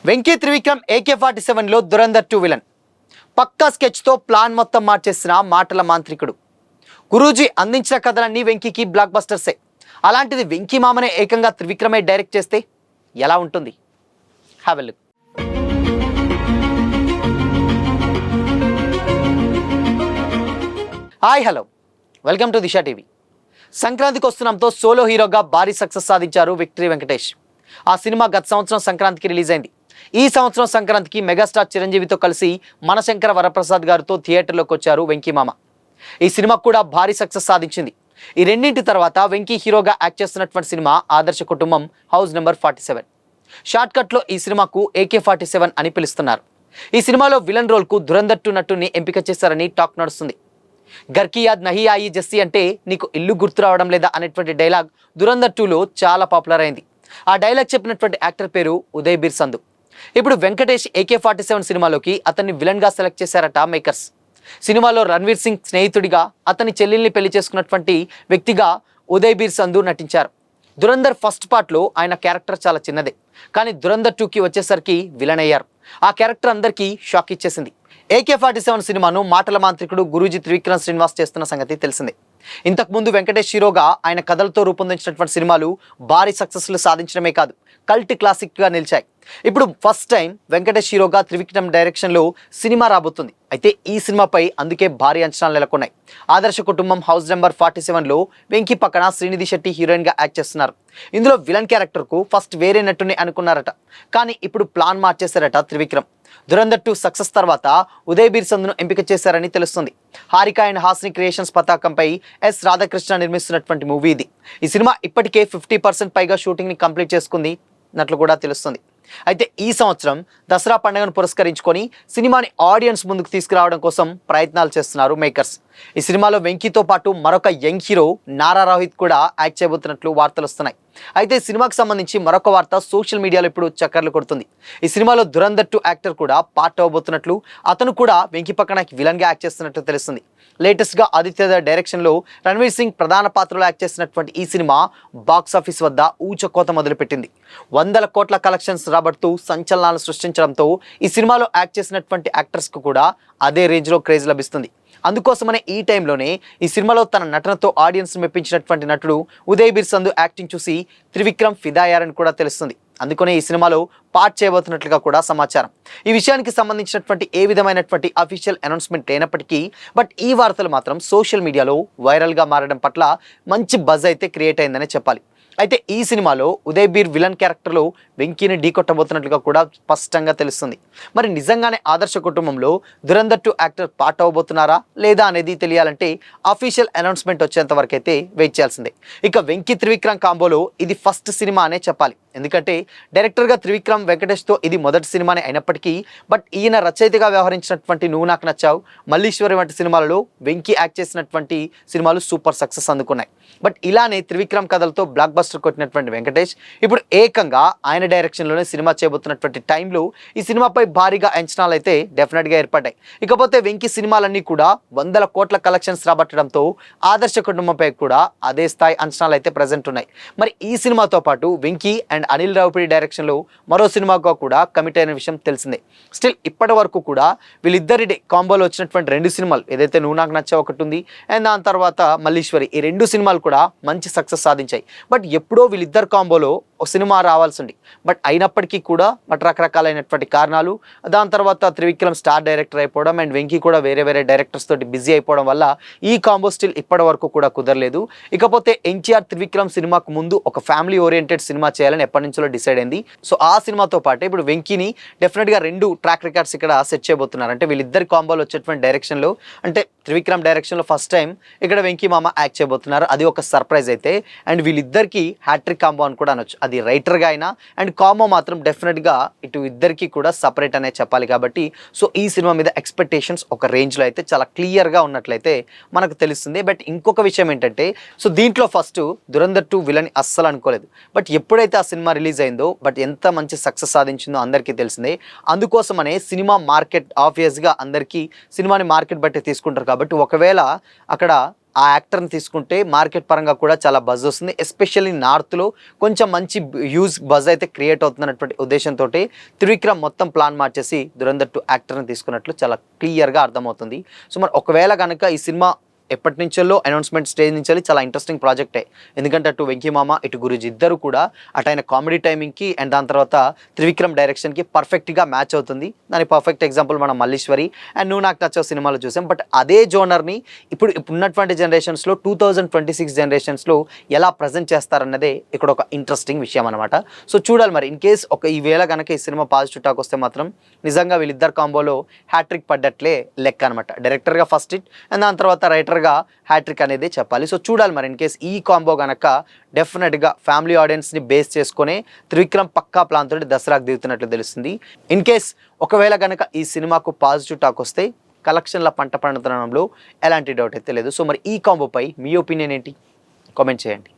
Venky Trivikram AK-47లో Dhurandhar 2 villain. పక్కా స్కెచ్తో plan మొత్తం మార్చేసిన మాటల మాంత్రికుడు. గురూజీ అందించిన కథలన్నీ వెంకీకి బ్లాక్ బస్టర్సే. అలాంటిది వెంకీ మామనే ఏకంగా త్రివిక్రమే డైరెక్ట్ చేస్తే ఎలా ఉంటుంది? Have a look. Hi hello, welcome to Disha TV. సంక్రాంతికి వస్తున్నాంతో సోలో హీరోగా భారీ సక్సెస్ సాధించారు విక్టరీ వెంకటేష్. ఆ సినిమా గత సంవత్సరం సంక్రాంతికి రిలీజ్ అయింది. ఈ సంవత్సరం సంక్రాంతికి మెగాస్టార్ చిరంజీవితో కలిసి మనశంకర వరప్రసాద్ గారితో థియేటర్లోకి వచ్చారు వెంకీ మామ. ఈ సినిమా కూడా భారీ సక్సెస్ సాధించింది. ఈ రెండింటి తర్వాత వెంకీ హీరోగా యాక్ట్ చేస్తున్నటువంటి సినిమా ఆదర్శ కుటుంబం హౌస్ నెంబర్ 47. షార్ట్ కట్లో ఈ సినిమాకు AK-47 అని పిలుస్తున్నారు. ఈ సినిమాలో విలన్ రోల్కు దురంధర్ 2 నటుని ఎంపిక చేశారని టాక్ నడుస్తుంది. గర్కి యాద్ నహీ ఆయి జస్సీ అంటే నీకు ఇల్లు గుర్తు రావడం లేదా అనేటువంటి డైలాగ్ దురంధర్ 2లో చాలా పాపులర్ అయింది. ఆ డైలాగ్ చెప్పినటువంటి యాక్టర్ పేరు ఉదయ్ బీర్ సంధు. ఇప్పుడు వెంకటేష్ AK-47 సినిమాలోకి అతన్ని విలన్గా సెలెక్ట్ చేశారట మేకర్స్. సినిమాలో రణ్వీర్ సింగ్ స్నేహితుడిగా అతని చెల్లెల్ని పెళ్లి చేసుకున్నటువంటి వ్యక్తిగా ఉదయ్ బీర్ సంధు నటించారు. దురంధర్ ఫస్ట్ పార్ట్లో ఆయన క్యారెక్టర్ చాలా చిన్నదే, కానీ దురంధర్ 2కి వచ్చేసరికి విలన్ అయ్యారు. ఆ క్యారెక్టర్ అందరికీ షాక్ ఇచ్చేసింది. AK-47 సినిమాను మాటల మాంత్రికుడు గురూజీ త్రివిక్రమ్ శ్రీనివాస్ చేస్తున్న సంగతి తెలిసిందే. ఇంతకుముందు వెంకటేష్ హీరోగా ఆయన కథలతో రూపొందించినటువంటి సినిమాలు భారీ సక్సెస్లు సాధించడమే కాదు, కల్ట్ క్లాసిక్గా నిలిచాయి. ఇప్పుడు ఫస్ట్ టైం వెంకటేష్ హీరోగా త్రివిక్రమ్ డైరెక్షన్లో సినిమా రాబోతుంది. అయితే ఈ సినిమాపై అందుకే భారీ అంచనాలు నెలకొన్నాయి. ఆదర్శ కుటుంబం హౌస్ నెంబర్ 47లో వెంకీ పక్కన శ్రీనిధి శెట్టి హీరోయిన్గా యాక్ట్ చేస్తున్నారు. ఇందులో విలన్ క్యారెక్టర్కు ఫస్ట్ వేరే నటుని అనుకున్నారట, కానీ ఇప్పుడు ప్లాన్ మార్చేశారట త్రివిక్రమ్. దురంధర్ 2 సక్సెస్ తర్వాత ఉదయ్ బీర్ సంధును ఎంపిక చేశారని తెలుస్తుంది. హారిక అండ్ హాస్ని క్రియేషన్స్ పతాకంపై S రాధాకృష్ణ నిర్మిస్తున్నటువంటి మూవీ ఇది. ఈ సినిమా ఇప్పటికే 50% పైగా షూటింగ్ని కంప్లీట్ చేసుకుంది నట్లు కూడా తెలుస్తుంది. అయితే ఈ సంవత్సరం దసరా పండుగను పురస్కరించుకొని సినిమాని ఆడియన్స్ ముందుకు తీసుకురావడం కోసం ప్రయత్నాలు చేస్తున్నారు మేకర్స్. ఈ సినిమాలో వెంకీతో పాటు మరొక యంగ్ హీరో నారా రోహిత్ కూడా యాక్ట్ చేయబోతున్నట్లు వార్తలు వస్తున్నాయి. అయితే సినిమాకి సంబంధించి మరొక వార్త సోషల్ మీడియాలో ఇప్పుడు చక్కర్లు కొడుతుంది. ఈ సినిమాలో దురంధర్ 2 యాక్టర్ కూడా పార్ట్ అవ్వబోతున్నట్లు, అతను కూడా వెంకీ పక్కన విలన్గా యాక్ట్ చేస్తున్నట్లు తెలుస్తుంది. లేటెస్ట్గా ఆదిత్య డైరెక్షన్లో రణ్వీర్ సింగ్ ప్రధాన పాత్రలో యాక్ట్ చేసినటువంటి ఈ సినిమా బాక్స్ ఆఫీస్ వద్ద ఊచకోత మొదలుపెట్టింది. 100 కోట్ల కలెక్షన్స్ రాబడుతూ సంచలనాలు సృష్టించడంతో ఈ సినిమాలో యాక్ట్ చేసినటువంటి యాక్టర్స్కు కూడా అదే రేంజ్లో క్రేజ్ లభిస్తుంది. అందుకోసమనే ఈ టైంలోనే ఈ సినిమాలో తన నటనతో ఆడియన్స్ మెప్పించినటువంటి నటుడు ఉదయ్ బీర్ సంధు యాక్టింగ్ చూసి త్రివిక్రమ్ ఫిదా అయ్యారని కూడా తెలుస్తుంది. అందుకనే ఈ సినిమాలో పార్ట్ చేయబోతున్నట్లుగా కూడా సమాచారం. ఈ విషయానికి సంబంధించినటువంటి ఏ విధమైనటువంటి అఫీషియల్ అనౌన్స్మెంట్ లేనప్పటికీ బట్ ఈ వార్తలు మాత్రం సోషల్ మీడియాలో వైరల్గా మారడం పట్ల మంచి బజ్ అయితే క్రియేట్ అయిందనే చెప్పాలి. అయితే ఈ సినిమాలో ఉదయ్ బీర్ విలన్ క్యారెక్టర్లో వెంకీని ఢీకొట్టబోతున్నట్లుగా కూడా స్పష్టంగా తెలుస్తుంది. మరి నిజంగానే ఆదర్శ కుటుంబంలో దురంధర్ 2 యాక్టర్ పార్ట్ అవ్వబోతున్నారా లేదా అనేది తెలియాలంటే అఫీషియల్ అనౌన్స్మెంట్ వచ్చేంత వరకు అయితే వెయిట్ చేయాల్సిందే. ఇక వెంకీ త్రివిక్రమ్ కాంబోలో ఇది ఫస్ట్ సినిమా అనే చెప్పాలి. ఎందుకంటే డైరెక్టర్గా త్రివిక్రమ్ వెంకటేష్తో ఇది మొదటి సినిమానే అయినప్పటికీ బట్ ఈయన రచయితగా వ్యవహరించినటువంటి నువ్వు నాకు నచ్చావు, మల్లీశ్వరి వంటి సినిమాలలో వెంకీ యాక్ట్ చేసినటువంటి సినిమాలు సూపర్ సక్సెస్ అందుకున్నాయి. బట్ ఇలానే త్రివిక్రమ్ కథలతో బ్లాక్ బస్టర్ కొట్టినటువంటి వెంకటేష్ ఇప్పుడు ఏకంగా ఆయన డైరెక్షన్లోనే సినిమా చేయబోతున్నటువంటి టైంలో ఈ సినిమాపై భారీగా అంచనాలు అయితే డెఫినెట్గా ఏర్పడ్డాయి. ఇకపోతే వెంకీ సినిమాలన్నీ కూడా 100 కోట్ల కలెక్షన్స్ రాబట్టడంతో ఆదర్శ కుటుంబంపై కూడా అదే స్థాయి అంచనాలు అయితే ప్రజెంట్ ఉన్నాయి. మరి ఈ సినిమాతో పాటు వెంకీ అండ్ అనిల్ రావిపూడి డైరెక్షన్లో మరో సినిమాగా కూడా కమిట్ అయిన విషయం తెలిసిందే. స్టిల్ ఇప్పటి వరకు కూడా వీళ్ళిద్దరి కాంబోలో వచ్చినటువంటి 2 సినిమాలు ఏదైతే నువ్వు నాకు నచ్చా ఒకటి ఉంది అండ్ దాని తర్వాత మల్లీశ్వరి, ఈ 2 సినిమాలు కూడా మంచి సక్సెస్ సాధించాయి. బట్ ఎప్పుడో వీళ్ళిద్దరు కాంబోలో ఒక సినిమా రావాల్సి ఉంది. బట్ అయినప్పటికీ కూడా బట్ రకరకాలైనటువంటి కారణాలు, దాని తర్వాత త్రివిక్రమ్ స్టార్ డైరెక్టర్ అయిపోవడం అండ్ వెంకీ కూడా వేరే వేరే డైరెక్టర్స్ తోటి బిజీ అయిపోవడం వల్ల ఈ కాంబో స్టిల్ ఇప్పటి వరకు కూడా కుదరలేదు. ఇకపోతే ఎన్టీఆర్ త్రివిక్రమ్ సినిమాకు ముందు ఒక ఫ్యామిలీ ఓరియంటెడ్ సినిమా చేయాలని ఎప్పటి నుంచో డిసైడ్ అయింది. సో ఆ సినిమాతో పాటు ఇప్పుడు వెంకీని డెఫినెట్గా 2 ట్రాక్ రికార్డ్స్ ఇక్కడ సెట్ చేయబోతున్నారు. అంటే వీళ్ళిద్దరి కాంబోలో వచ్చేటువంటి డైరెక్షన్లో, అంటే త్రివిక్రమ్ డైరెక్షన్లో ఫస్ట్ టైం ఇక్కడ వెంకీ మామ యాక్ట్ చేయబోతున్నారు. అది ఒక సర్ప్రైజ్ అయితే. అండ్ వీళ్ళిద్దరికి హ్యాట్రిక్ కాంబో అని కూడా అనొచ్చు. అది రైటర్గా అయినా అండ్ కాంబో మాత్రం డెఫినెట్గా ఇటు ఇద్దరికి కూడా సపరేట్ అనే చెప్పాలి. కాబట్టి సో ఈ సినిమా మీద ఎక్స్పెక్టేషన్స్ ఒక రేంజ్లో అయితే చాలా క్లియర్గా ఉన్నట్లయితే మనకు తెలుస్తుంది. బట్ ఇంకొక విషయం ఏంటంటే సో దీంట్లో ఫస్ట్ దురంధర్ 2 విలన్ అస్సలు అనుకోలేదు. బట్ ఎప్పుడైతే ఆ సినిమా రిలీజ్ అయిందో బట్ ఎంత మంచి సక్సెస్ సాధించిందో అందరికీ తెలిసిందే. అందుకోసమనే సినిమా మార్కెట్ ఆబ్వియస్గా అందరికీ సినిమాని మార్కెట్ బట్టి తీసుకుంటారు. కాబట్టి ఒకవేళ అక్కడ ఆ యాక్టర్ని తీసుకుంటే మార్కెట్ పరంగా కూడా చాలా బజ్ వస్తుంది. ఎస్పెషల్లీ నార్త్లో కొంచెం మంచి హ్యూజ్ బజ్ అయితే క్రియేట్ అవుతున్నటువంటి ఉద్దేశంతో త్రివిక్రమ్ మొత్తం ప్లాన్ మార్చేసి దురంధర్ 2 యాక్టర్ని తీసుకున్నట్లు చాలా క్లియర్గా అర్థమవుతుంది. సో మరి ఒకవేళ కనుక ఈ సినిమా ఎప్పటి నుంచో అనౌన్స్మెంట్ స్టేజ్ నుంచి చాలా ఇంట్రెస్టింగ్ ప్రాజెక్టే. ఎందుకంటే అటు వెంకీ మామ ఇటు గురూజీ ఇద్దరు కూడా అటు ఆయన కామెడీ టైమింగ్కి అండ్ దాని తర్వాత త్రివిక్రమ్ డైరెక్షన్కి పర్ఫెక్ట్గా మ్యాచ్ అవుతుంది. దాని పర్ఫెక్ట్ ఎగ్జాంపుల్ మనం మల్లీశ్వరి అండ్ నువ్వు నాకు నచ్చే సినిమాలో చూసాం. బట్ అదే జోనర్ని ఇప్పుడు ఉన్నటువంటి జనరేషన్స్లో 2026 జనరేషన్స్లో ఎలా ప్రజెంట్ చేస్తారన్నదే ఇక్కడ ఒక ఇంట్రెస్టింగ్ విషయం అనమాట. సో చూడాలి మరి. ఇన్ కేస్ ఈ వేళ కనుక ఈ సినిమా పాజిటివ్ టాక్ వస్తే మాత్రం నిజంగా వీళ్ళిద్దరు కాంబోలో హ్యాట్రిక్ పడ్డట్లే లెక్క అనమాట. డైరెక్టర్గా ఫస్ట్ హిట్ అండ్ దాని తర్వాత రైటర్గా హ్యాట్రిక్ అనేది చెప్పాలి. సో చూడాలి మరి. ఇన్ కేస్ ఈ కాంబో కనుక డెఫినెట్గా ఫ్యామిలీ ఆడియన్స్ని బేస్ చేసుకునే త్రివిక్రమ్ పక్కా ప్లాన్ తోటి దసరాకు దిగుతున్నట్లు తెలుస్తుంది. ఇన్ కేస్ ఒకవేళ కనుక ఈ సినిమాకు పాజిటివ్ టాక్ వస్తే కలెక్షన్ల పంట పండుతనంలో ఎలాంటి డౌట్ అయితే లేదు. సో మరి ఈ కాంబోపై మీ ఒపీనియన్ ఏంటి? కామెంట్ చేయండి.